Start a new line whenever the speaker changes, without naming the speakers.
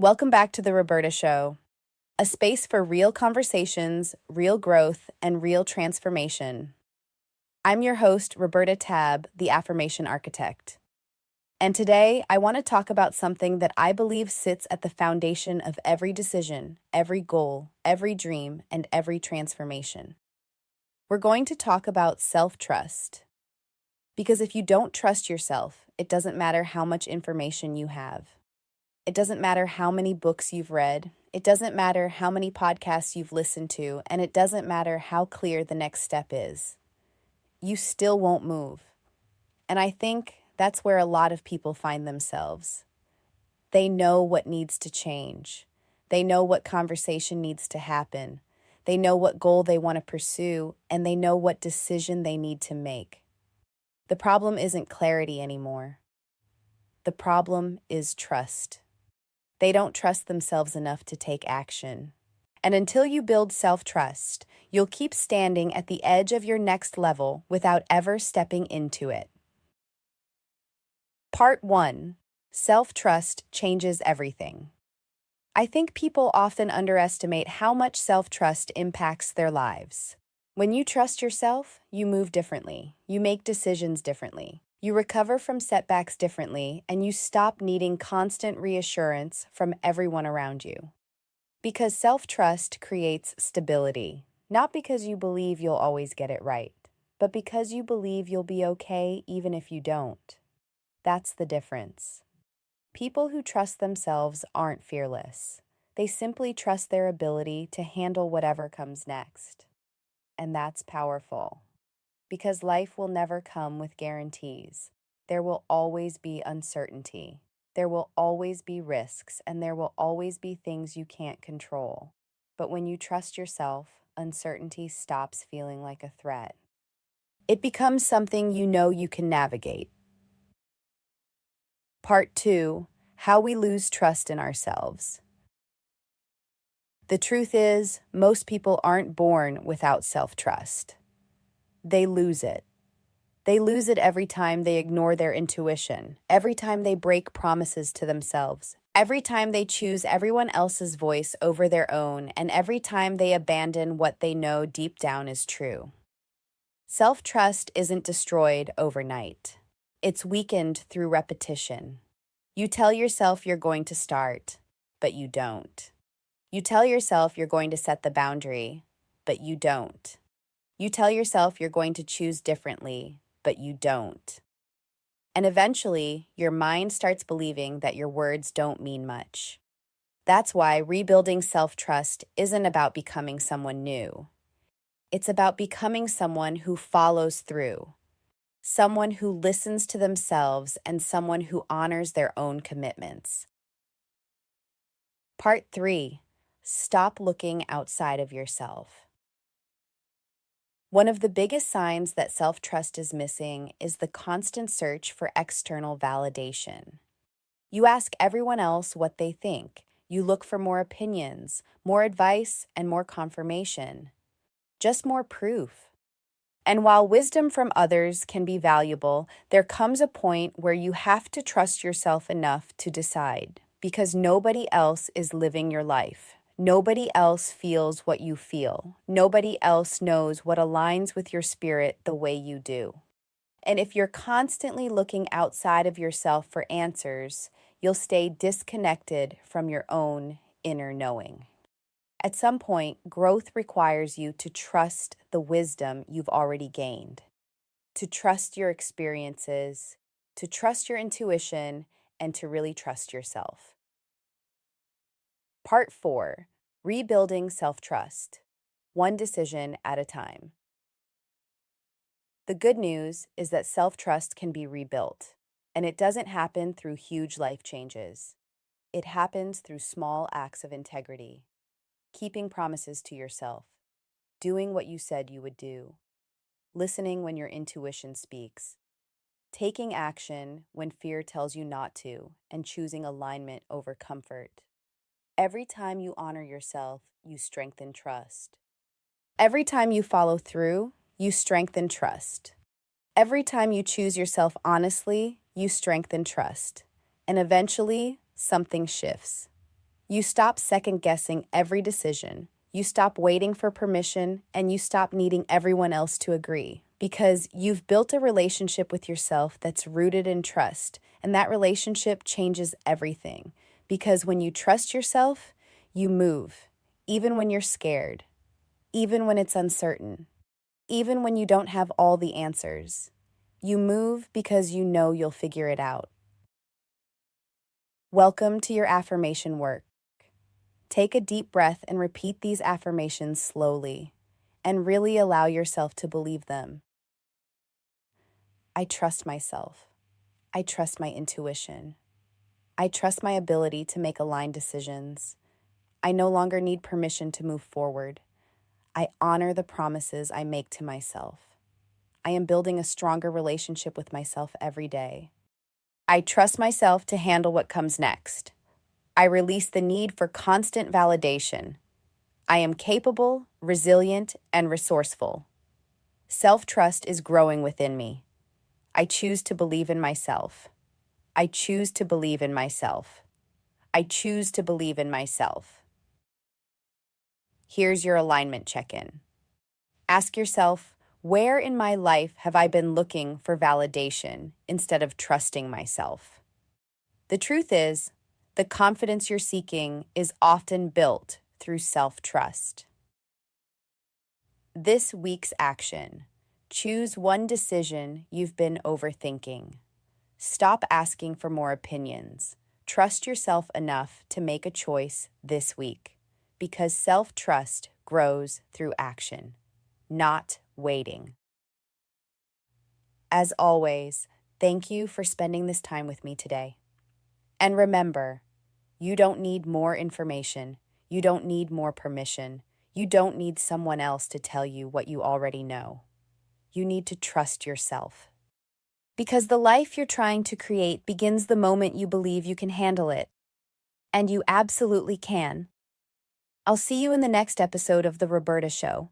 Welcome back to the Roberta Show, a space for real conversations, real growth, and real transformation. I'm your host, Roberta Tabb, the Affirmation Architect. And today, I want to talk about something that I believe sits at the foundation of every decision, every goal, every dream, and every transformation. We're going to talk about self-trust. Because if you don't trust yourself, it doesn't matter how much information you have. It doesn't matter how many books you've read. It doesn't matter how many podcasts you've listened to, and it doesn't matter how clear the next step is. You still won't move. And I think that's where a lot of people find themselves. They know what needs to change. They know what conversation needs to happen. They know what goal they want to pursue, and they know what decision they need to make. The problem isn't clarity anymore. The problem is trust. They don't trust themselves enough to take action. And until you build self-trust, you'll keep standing at the edge of your next level without ever stepping into it. Part 1. Self-trust changes everything. I think people often underestimate how much self-trust impacts their lives. When you trust yourself, you move differently. You make decisions differently. You recover from setbacks differently, and you stop needing constant reassurance from everyone around you. Because self-trust creates stability, not because you believe you'll always get it right, but because you believe you'll be okay even if you don't. That's the difference. People who trust themselves aren't fearless. They simply trust their ability to handle whatever comes next. And that's powerful. Because life will never come with guarantees. There will always be uncertainty. There will always be risks, and there will always be things you can't control. But when you trust yourself, uncertainty stops feeling like a threat. It becomes something you know you can navigate. Part 2. How we lose trust in ourselves. The truth is, most people aren't born without self-trust. They lose it. They lose it every time they ignore their intuition, every time they break promises to themselves, every time they choose everyone else's voice over their own, and every time they abandon what they know deep down is true. Self-trust isn't destroyed overnight. It's weakened through repetition. You tell yourself you're going to start, but you don't. You tell yourself you're going to set the boundary, but you don't. You tell yourself you're going to choose differently, but you don't. And eventually, your mind starts believing that your words don't mean much. That's why rebuilding self-trust isn't about becoming someone new. It's about becoming someone who follows through, someone who listens to themselves, and someone who honors their own commitments. Part 3. Stop looking outside of yourself. One of the biggest signs that self-trust is missing is the constant search for external validation. You ask everyone else what they think. You look for more opinions, more advice, and more confirmation. Just more proof. And while wisdom from others can be valuable, there comes a point where you have to trust yourself enough to decide, because nobody else is living your life. Nobody else feels what you feel. Nobody else knows what aligns with your spirit the way you do. And if you're constantly looking outside of yourself for answers, you'll stay disconnected from your own inner knowing. At some point, growth requires you to trust the wisdom you've already gained, to trust your experiences, to trust your intuition, and to really trust yourself. Part 4. Rebuilding self-trust. One decision at a time. The good news is that self-trust can be rebuilt, and it doesn't happen through huge life changes. It happens through small acts of integrity, keeping promises to yourself, doing what you said you would do, listening when your intuition speaks, taking action when fear tells you not to, and choosing alignment over comfort. Every time you honor yourself, you strengthen trust. Every time you follow through, you strengthen trust. Every time you choose yourself honestly, you strengthen trust. And eventually, something shifts. You stop second-guessing every decision. You stop waiting for permission, and you stop needing everyone else to agree. Because you've built a relationship with yourself that's rooted in trust, and that relationship changes everything. Because when you trust yourself, you move, even when you're scared, even when it's uncertain, even when you don't have all the answers. You move because you know you'll figure it out. Welcome to your affirmation work. Take a deep breath and repeat these affirmations slowly, and really allow yourself to believe them. I trust myself. I trust my intuition. I trust my ability to make aligned decisions. I no longer need permission to move forward. I honor the promises I make to myself. I am building a stronger relationship with myself every day. I trust myself to handle what comes next. I release the need for constant validation. I am capable, resilient, and resourceful. Self-trust is growing within me. I choose to believe in myself. I choose to believe in myself. I choose to believe in myself. Here's your alignment check-in. Ask yourself, where in my life have I been looking for validation instead of trusting myself? The truth is, the confidence you're seeking is often built through self-trust. This week's action. Choose one decision you've been overthinking. Stop asking for more opinions. Trust yourself enough to make a choice this week, because self-trust grows through action, not waiting. As always, thank you for spending this time with me today. And remember, you don't need more information. You don't need more permission. You don't need someone else to tell you what you already know. You need to trust yourself. Because the life you're trying to create begins the moment you believe you can handle it. And you absolutely can. I'll see you in the next episode of The Roberta Show.